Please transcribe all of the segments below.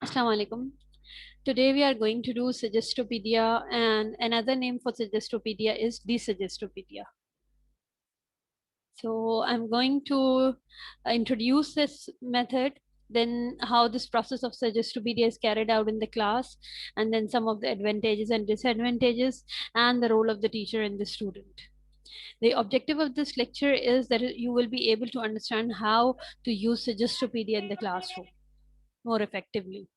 Assalamu alaikum. Today we are going to do Suggestopedia, and another name for Suggestopedia is Desuggestopedia. So I'm going to introduce this method, then how this process of Suggestopedia is carried out in the class, and then some of the advantages and disadvantages, and the role of the teacher and the student. The objective of this lecture is that you will be able to understand how to use Suggestopedia in the classroom more effectively.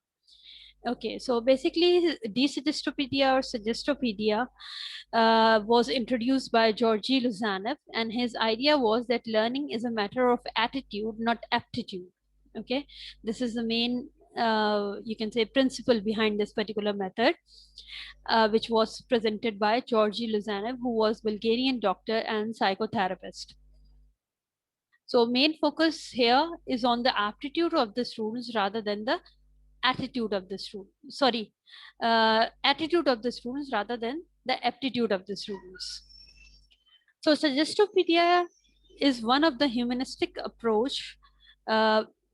Okay, so basically, Desuggestopedia or Suggestopedia was introduced by Georgy Luzanev, and his idea was that learning is a matter of attitude, not aptitude. Okay, this is the main, you can say, principle behind this particular method, which was presented by Georgy Luzanev, who was Bulgarian doctor and psychotherapist. So main focus here is on the aptitude of the students rather than the attitude of the student. Sorry, attitude of the students rather than the aptitude of the students. So Suggestopedia is one of the humanistic approach,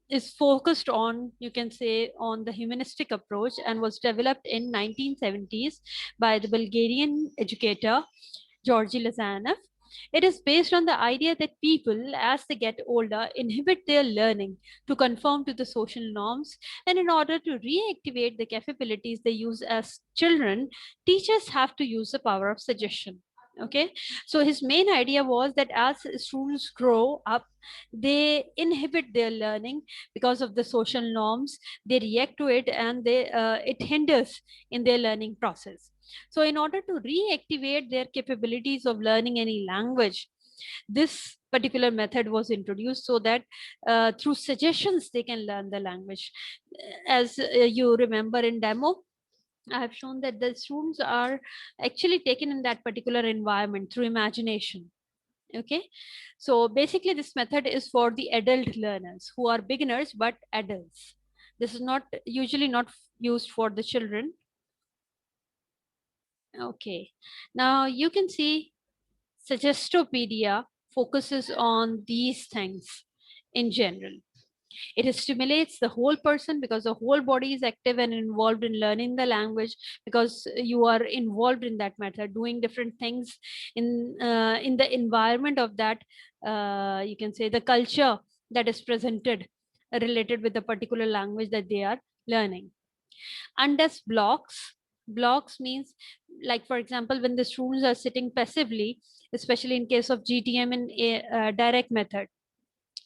is focused on, you can say, on the humanistic approach, and was developed in 1970s by the Bulgarian educator Georgy Lazanev. It is based on the idea that people, as they get older, inhibit their learning to conform to the social norms, and in order to reactivate the capabilities they use as children, teachers have to use the power of suggestion. Okay, so his main idea was that as students grow up, they inhibit their learning because of the social norms. They react to it, and it hinders in their learning process. So in order to reactivate their capabilities of learning any language, this particular method was introduced so that through suggestions they can learn the language. As you remember in demo, I have shown that the students are actually taken in that particular environment through imagination. Okay, so basically this method is for the adult learners who are beginners but adults. This is not usually not used for the children. Okay, now you can see Suggestopedia focuses on these things in general. It stimulates the whole person because the whole body is active and involved in learning the language, because you are involved in that matter, doing different things in the environment of that, you can say, the culture that is presented related with the particular language that they are learning. Undoes blocks means, like for example, when the students are sitting passively, especially in case of GTM in a direct method,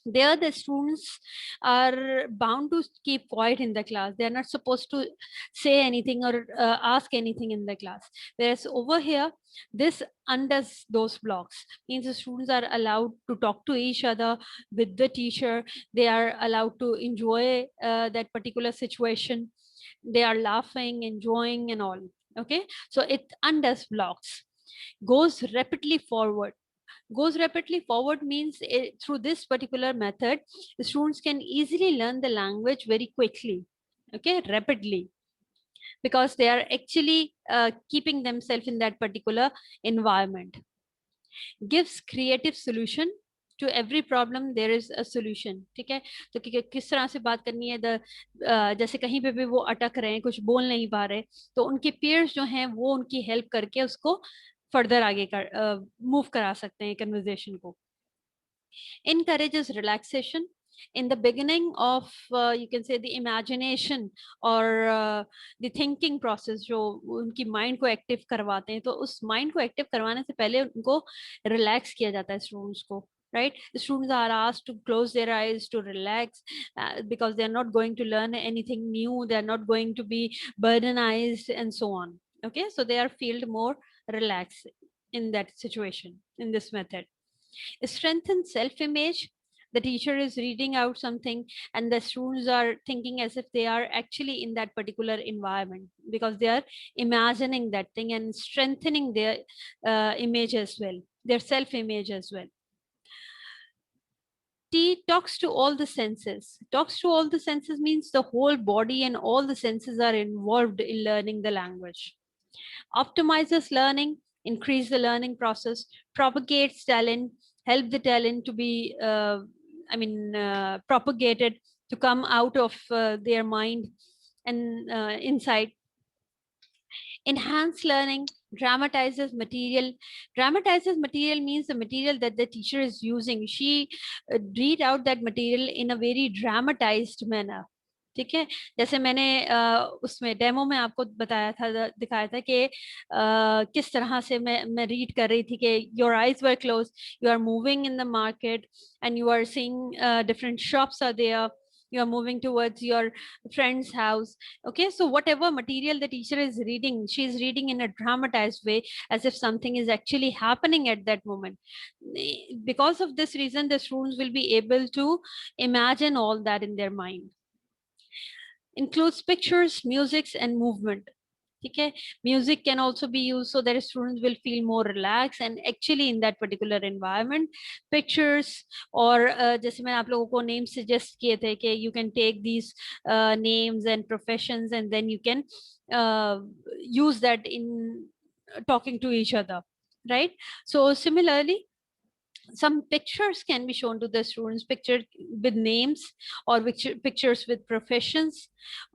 there the students are bound to keep quiet in the class. They are not supposed to say anything or ask anything in the class, whereas over here this undoes those blocks, means the students are allowed to talk to each other with the teacher. They are allowed to enjoy that particular situation. They are laughing, enjoying and all. Okay, so it undoes blocks. Goes rapidly forward. Goes rapidly forward means through this particular method, the students can easily learn the language very quickly. Okay, rapidly, because they are actually keeping themselves in that particular environment. Gives creative solution. To every problem there is a solution. ठीक है, तो किस तरह से बात करनी है, जैसे कहीं पे भी वो अटक रहे हैं, कुछ बोल नहीं पा रहे, तो उनके peers जो हैं वो उनकी हेल्प करके उसको फर्दर आगे कर मूव करा सकते हैं कन्वर्जेशन को. Encourages relaxation. In the beginning of, you can say, the imagination or the thinking process, जो उनकी mind को active करवाते हैं, तो उस mind को active करवाने से पहले उनको relax किया जाता है students को. Right, the students are asked to close their eyes to relax, because they are not going to learn anything new, they are not going to be burdenized and so on. Okay, so they are feel more relaxed in that situation in this method. Strengthen self-image. The teacher is reading out something and the students are thinking as if they are actually in that particular environment, because they are imagining that thing and strengthening their image as well, their self-image as well. T talks to all the senses. Talks to all the senses means the whole body and all the senses are involved in learning the language. Optimizes learning, increase the learning process, propagates talent, help the talent to be, propagated, to come out of their mind, and insight. Enhanced learning, dramatizes material. Dramatizes material means the material that the teacher is using, she read out that material in a very dramatized manner. ठीक है, जैसे मैंने उसमें demo में आपको बताया था, दिखाया था कि किस तरह से मैं रीड कर रही थी कि your eyes were closed, you are moving in the market and you are seeing different shops are there, you are moving towards your friend's house. Okay, so whatever material the teacher is reading, she is reading in a dramatized way, as if something is actually happening at that moment. Because of this reason, the students will be able to imagine all that in their mind. Includes pictures, musics, and movement. Okay, music can also be used so that students will feel more relaxed and actually in that particular environment. Pictures or जैसे मैंने आप लोगों को names suggest किए थे कि you can take these names and professions and then you can uh, use that in talking to each other, right? So similarly, some pictures can be shown to the students, picture with names or pictures with professions,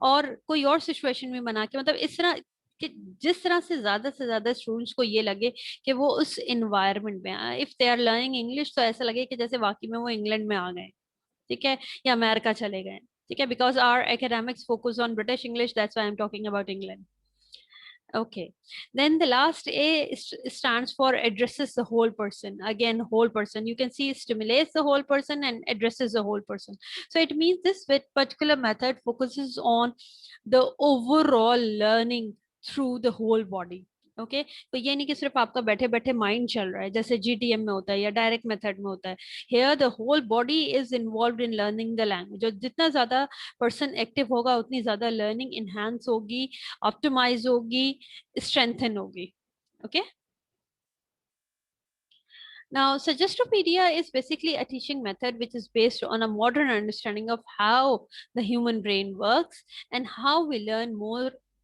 और कोई और situation में बना के, मतलब इस तरह कि जिस तरह से ज्यादा स्टूडेंट्स को ये लगे कि वो उस एनवायरनमेंट में आए. If they are learning English तो ऐसा लगे कि जैसे वाकई में वो इंग्लैंड में आ गए, ठीक है, या अमेरिका चले गए, ठीक है, because our academics focus on British English, that's why I am talking about England. Okay. Then the last A stands for addresses the whole person. Again, whole person. You can see it stimulates the whole person and addresses the whole person. So it means this particular method focuses on the overall learning through the whole body. Okay तो ये नहीं कि सिर्फ आपका बैठे बैठे mind चल रहा है जैसे जीटीएम में होता है या डायरेक्ट मेथड में होता है. Here the whole body is involve in learning the language. और जितना ज्यादा पर्सन एक्टिव होगा उतनी ज्यादा लर्निंग इनहेंस होगी, ऑप्टिमाइज होगी, strengthen होगी. Okay. Now, Suggestopedia is basically a teaching method which is based on a modern understanding of how the human brain works and how we learn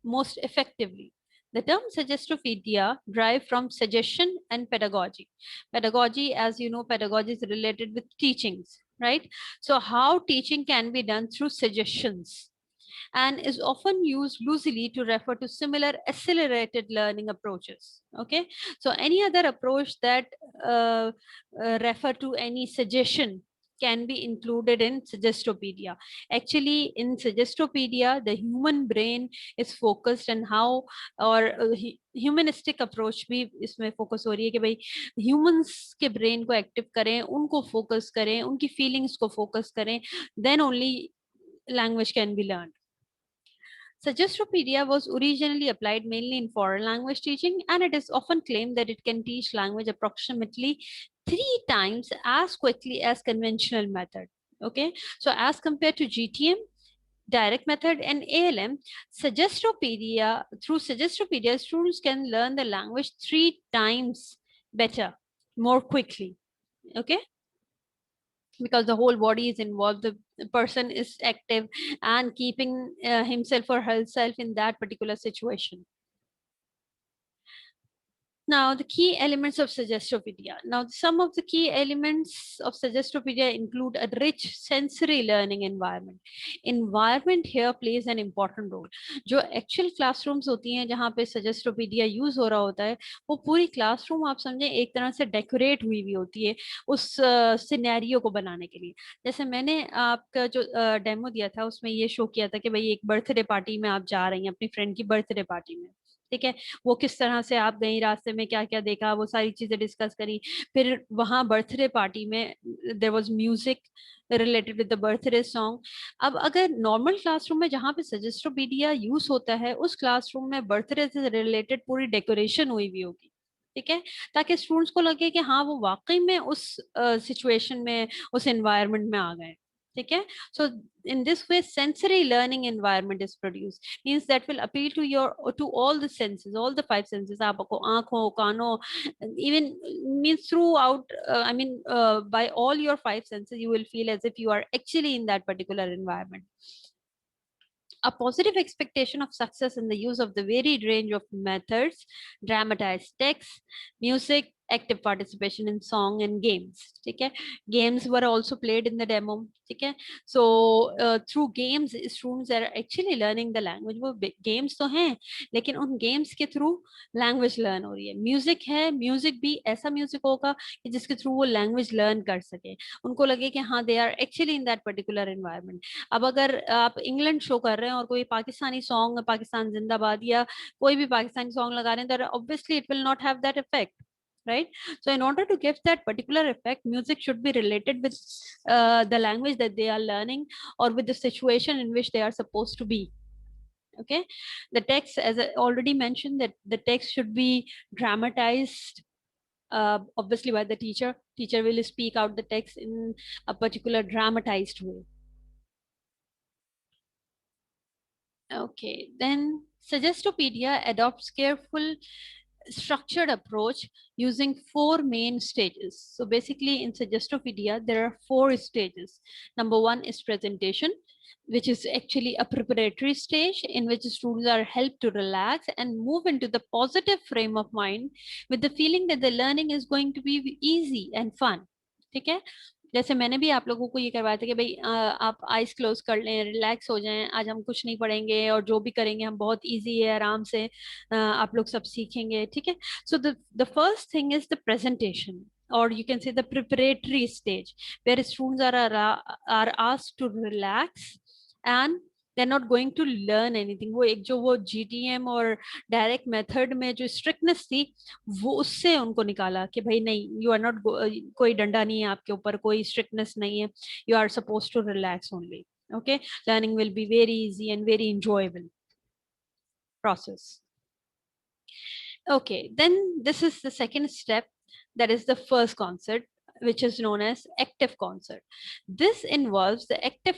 most effectively. The term Suggestopedia derived from suggestion and pedagogy. Pedagogy, as you know, pedagogy is related with teachings, right? So how teaching can be done through suggestions, and is often used loosely to refer to similar accelerated learning approaches. Okay, so any other approach that refer to any suggestion can be included in Suggestopedia. Actually, in Suggestopedia, the human brain is focused on how, और humanistic approach भी इसमें focus हो रही है कि भाई humans के brain को active करें, उनको focus करें, उनकी feelings को focus करें, then only language can be learned. Suggestopedia was originally applied mainly in foreign language teaching, and it is often claimed that it can teach language approximately 3 times as quickly as conventional method. Okay, so as compared to GTM, direct method, and ALM, through Suggestopedia, students can learn the language 3 times better, more quickly. Okay, because the whole body is involved, the person is active and keeping himself or herself in that particular situation. Now, the key elements of Suggestopedia. Now, some of the key elements of Suggestopedia include a rich sensory learning environment. Environment here plays an important role. जो actual classrooms होती हैं जहाँ पे Suggestopedia use हो रहा होता है, वो पूरी classroom आप समझें एक तरह से decorate हुई हुई होती है उस scenario को बनाने के लिए. जैसे मैंने आपका जो डेमो दिया था उसमें ये शो किया था कि भाई एक बर्थडे पार्टी में आप जा रही हैं अपनी फ्रेंड की बर्थडे पार्टी में, ठीक है, वो किस तरह से आप गई, रास्ते में क्या क्या देखा, वो सारी चीजें डिस्कस करी. फिर वहां बर्थडे पार्टी में there was music related with the birthday song. अब अगर नॉर्मल क्लासरूम में जहाँ पे सजेस्टोपीडिया यूज होता है उस क्लासरूम में बर्थडे से रिलेटेड पूरी डेकोरेशन हुई हुई होगी, ठीक है, ताकि स्टूडेंट्स को लगे कि हाँ वो वाकई में उस सिचुएशन में, उस एनवायरनमेंट में आ गए, ठीक है. सो in this way sensory learning environment is produced, means that will appeal to your, to all the senses, all the 5 senses. आपको आंखों, कानों, even means throughout, I mean by all your 5 senses you will feel as if you are actually in that particular environment. A positive expectation of success in the use of the varied range of methods, dramatized text, music, active participation in song and games. ठीक है, games were also played in the demo. ठीक है, so through games students are actually learning the language. वो games तो हैं लेकिन उन games के through language learn हो रही है. Music है, music भी ऐसा music होगा कि जिसके through वो language learn कर सके, उनको लगे कि हाँ they are actually in that particular environment. अब अगर आप इंग्लैंड शो कर रहे हैं और कोई पाकिस्तानी सॉन्ग, पाकिस्तान जिंदाबाद या कोई भी पाकिस्तानी सॉन्ग लगा रहे हैं, तो obviously it will not have that effect, right? So in order to give that particular effect, music should be related with the language that they are learning or with the situation in which they are supposed to be. Okay, the text, as I already mentioned, that the text should be dramatized, obviously by the teacher. Teacher will speak out the text in a particular dramatized way. Okay, then Suggestopedia adopts careful structured approach using four main stages. So basically in Suggestopedia, there are four stages. Number one is presentation, which is actually a preparatory stage in which students are helped to relax and move into the positive frame of mind with the feeling that the learning is going to be easy and fun. ठीक है, जैसे मैंने भी आप लोगों को ये करवाया था कि भाई आप आइज क्लोज कर लें, रिलैक्स हो जाएं, आज हम कुछ नहीं पढ़ेंगे और जो भी करेंगे हम बहुत इजी है, आराम से आप लोग सब सीखेंगे. ठीक है, so the first thing is the presentation, or you can say the preparatory stage, where students are asked to relax and they're not going to learn anything. वो एक जो वो GTM और डायरेक्ट मेथड में जो स्ट्रिक्टनेस थी, वो उससे उनको निकाला कि भाई नहीं, यू आर नॉट, कोई डंडा नहीं है आपके ऊपर, कोई स्ट्रिक्टनेस नहीं है, you are suppose to relax only. Okay, learning will be very easy and very enjoyable process. Okay, then this is the second step, that is the first concert, which is known as active concert. This involves the active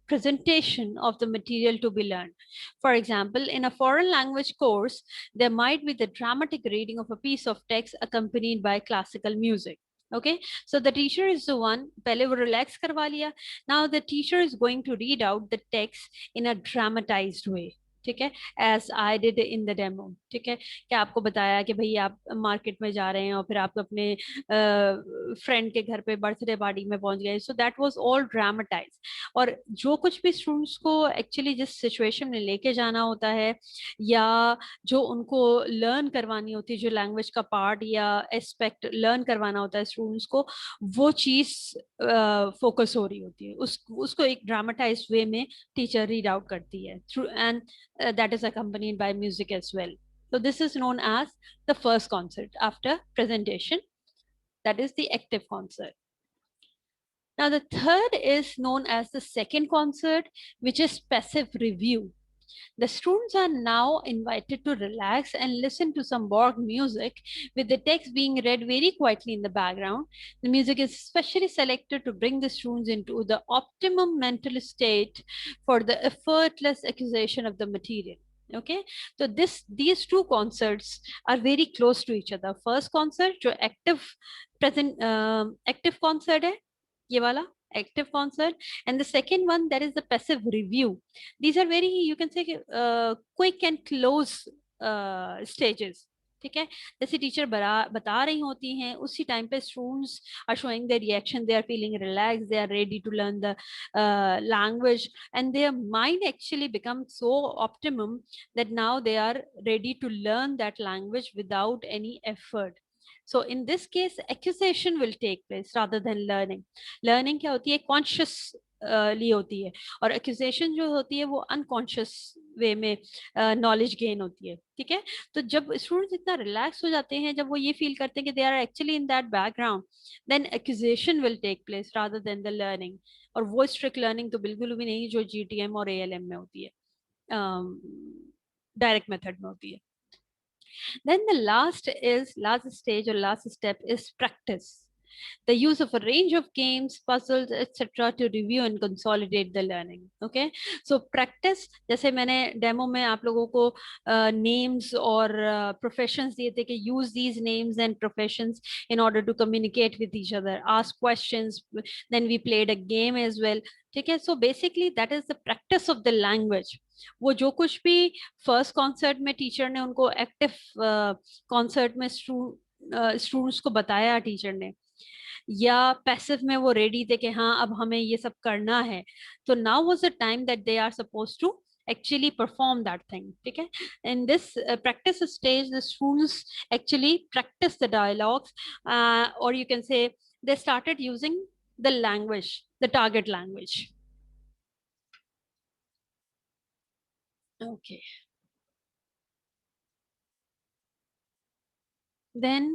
presentation of the material to be learned. For example, in a foreign language course, there might be the dramatic reading of a piece of text accompanied by classical music. Okay, so the teacher is the one, pehle wo relax karwa liya. Now the teacher is going to read out the text in a dramatized way. ठीक है, as I did in the demo. ठीक है, कि आपको बताया कि भाई आप मार्केट में जा रहे हैं और फिर आप अपने फ्रेंड के घर पे बर्थडे पार्टी में पहुंच गए. So that was all dramatise. और जो कुछ भी स्टूडेंट्स को एक्चुअली जिस सिचुएशन में लेके जाना होता है या जो उनको लर्न करवानी होती है, जो लैंग्वेज का पार्ट या एस्पेक्ट लर्न करवाना होता है स्टूडेंट्स को, वो चीज फोकस हो रही होती है, उसको एक ड्रामेटाइज वे में टीचर रीड आउट करती है through, and that is accompanied by music as well. So this is known as the first concert after presentation, that is the active concert. Now the third is known as the second concert, which is passive review. The students are now invited to relax and listen to some Borg music with the text being read very quietly in the background. The music is specially selected to bring the students into the optimum mental state for the effortless acquisition of the material. Okay, so these two concerts are very close to each other. First concert जो active concert है, ये वाला active concert, and the second one, that is the passive review. These are very, you can say, quick and close stages. ठीक है, जैसे teacher बता रही होती हैं उसी टाइम पे students are showing their reaction, they are feeling relax, they are ready to learn the language, and their mind actually becomes so optimum that now they are ready to learn that language without any effort. So in this case, accusation will take place rather than learning. Learning क्या होती है, conscious ली होती है, और accusation जो होती है वो unconscious वे में knowledge gain होती है. ठीक है, तो जब students इतना relax हो जाते हैं, जब वो ये feel करते हैं कि they are actually in that background, then accusation will take place rather than the learning. और वो strict learning तो बिल्कुल भी नहीं जो GTM और ALM में होती है, direct method में होती है. Then the last stage or last step is practice. The use of a range of games, puzzles, etc. to review and consolidate the learning. Okay, so practice, जैसे मैंने demo में आप लोगों को names और professions दिए थे कि use these names and professions in order to communicate with each other, ask questions, then we played a game as well. ठीक है, so basically that is the practice of the language. वो जो कुछ भी first concert में teacher ने उनको active concert में स्टूडेंट्स को बताया टीचर ने, या पैसिव में वो रेडी थे कि हाँ अब हमें ये सब करना है, तो now was the time that they are suppose to actually perform that thing. ठीक है, in this practice stage the students actually practice the dialogues, or you can say they started using the language, the target language. Okay, then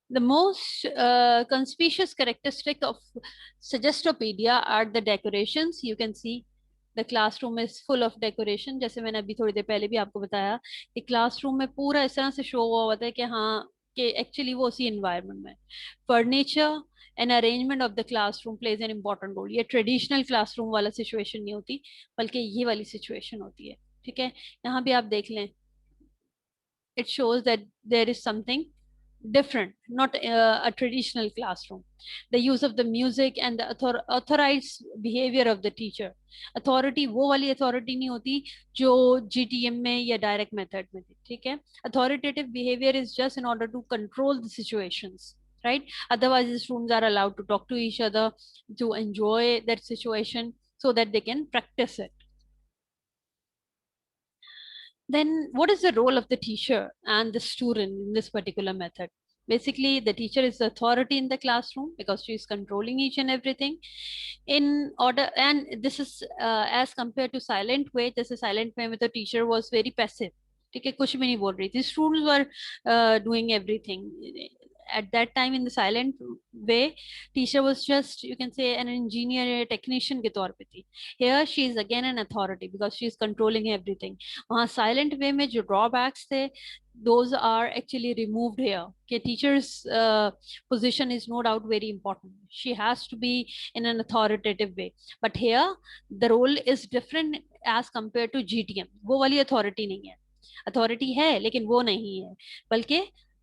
the most conspicuous characteristic of Suggestopedia are the decorations. You can see the classroom is full of decoration. जैसे मैंने अभी थोड़ी देर पहले भी आपको बताया कि classroom में पूरा इस तरह से शो हुआ होता है कि हाँ कि एक्चुअली वो उसी एनवायरनमेंट में furniture and arrangement of the classroom plays an important role. ये ट्रेडिशनल क्लासरूम वाला सिचुएशन नहीं होती, बल्कि ये वाली सिचुएशन होती है. ठीक है, यहाँ भी आप देख लें, it shows that there is something different, not a traditional classroom. The use of the music and the authorized behavior of the teacher. Authority वो वाली authority नहीं होती जो GTM में या direct method में थी. ठीक है, authoritative behavior is just in order to control the situations, right? Otherwise the students are allowed to talk to each other, to enjoy that situation so that they can practice it. Then what is the role of the teacher and the student in this particular method? Basically the teacher is the authority in the classroom because she is controlling each and everything in order, and this is as compared to silent way. This is silent way where the teacher was very passive. ठीक है, कुछ भी नहीं बोल रही थी, students were doing everything at that time. In the silent way teacher was just, you can say, an engineer, a technician के तौर पे थी. Here she is again an authority because she is controlling everything. वहाँ silent वे में जो drawbacks थे, those are actually removed here. Okay, teacher's position is no doubt very important. She has to be in an authoritative way. But here the role is different as compared to GTM. वो वाली authority नहीं है, authority है लेकिन वो नहीं है, बल्कि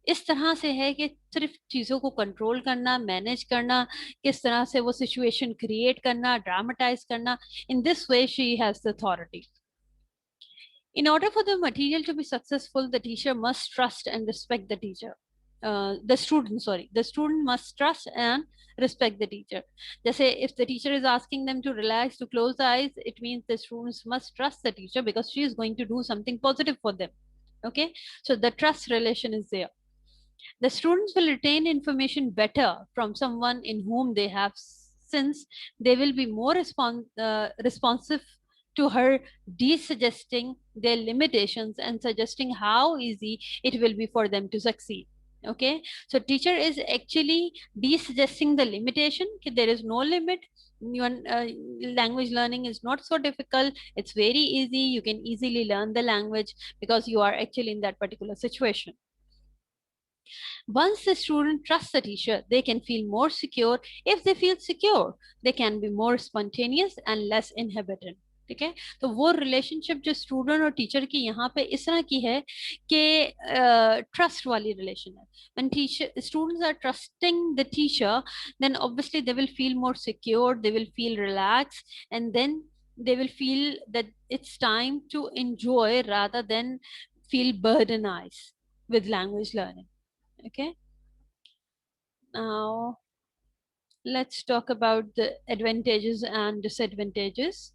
इस तरह से है कि सिर्फ चीज़ों को कंट्रोल करना, मैनेज करना, किस तरह से वो सिचुएशन क्रिएट करना, ड्रामेटाइज करना. In this way she has the authority. In order for the material to be successful, the teacher must trust and respect the teacher. The student, sorry, the student must trust and respect the teacher. Just say if the teacher is asking them to relax, to close the eyes, it means the students must trust the teacher because she is going to do something positive for them. Okay, so the trust relation is there. The students will retain information better from someone in whom they have, since they will be more responsive to her, de-suggesting their limitations and suggesting how easy it will be for them to succeed. Okay, so teacher is actually de-suggesting the limitation. There is no limit. Language learning is not so difficult. It's very easy. You can easily learn the language because you are actually in that particular situation. Once the student trusts the teacher, they can feel more secure. If they feel secure, they can be more spontaneous and less inhibited. ठीक है, तो वो relationship जो student और teacher की यहाँ पे इस तरह की है कि ट्रस्ट वाली रिलेशन है. when teacher students are trusting the teacher, then obviously they will feel more secure, they will feel relaxed, and then they will feel that it's time to enjoy rather than feel burdenized with language learning. Okay, now let's talk about the advantages and disadvantages.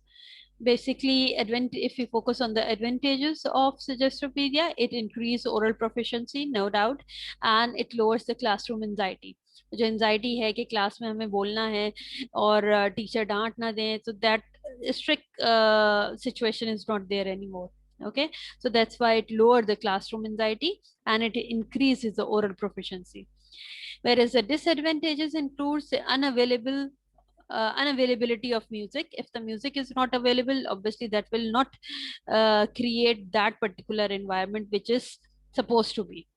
Basically, if we focus on the advantages of Suggestopedia, it increases oral proficiency, no doubt, and it lowers the classroom anxiety. जो anxiety है कि class में हमें बोलना है और teacher डांट ना दें, तो that strict situation is not there anymore. Okay, so that's why it lowered the classroom anxiety and it increases the oral proficiency. Whereas the disadvantages includes the unavailability of music. If the music is not available, obviously that will not create that particular environment which is supposed to be.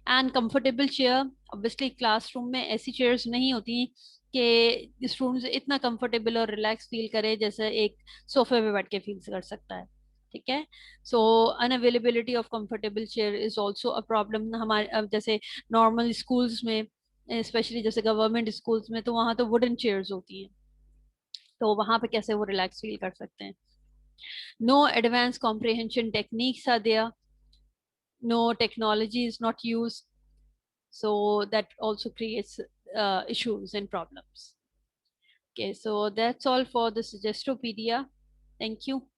And comfortable chair, obviously classroom में ऐसी chairs नहीं होती कि students इतना comfortable और relax feel करे जैसे एक सोफे पे बैठ के फील कर सकता है. ठीक है, so unavailability of comfortable chair is also a problem. हमारे अब जैसे नॉर्मल स्कूल्स में, स्पेशली जैसे गवर्नमेंट स्कूल्स में, तो वहाँ तो वुडन चेयर्स होती हैं, तो वहाँ पे कैसे वो रिलैक्स फील कर सकते हैं. No advance comprehension techniques are there. no technology is not used, so that also creates issues and problems. Okay, so that's all for the Suggestopedia. Thank you.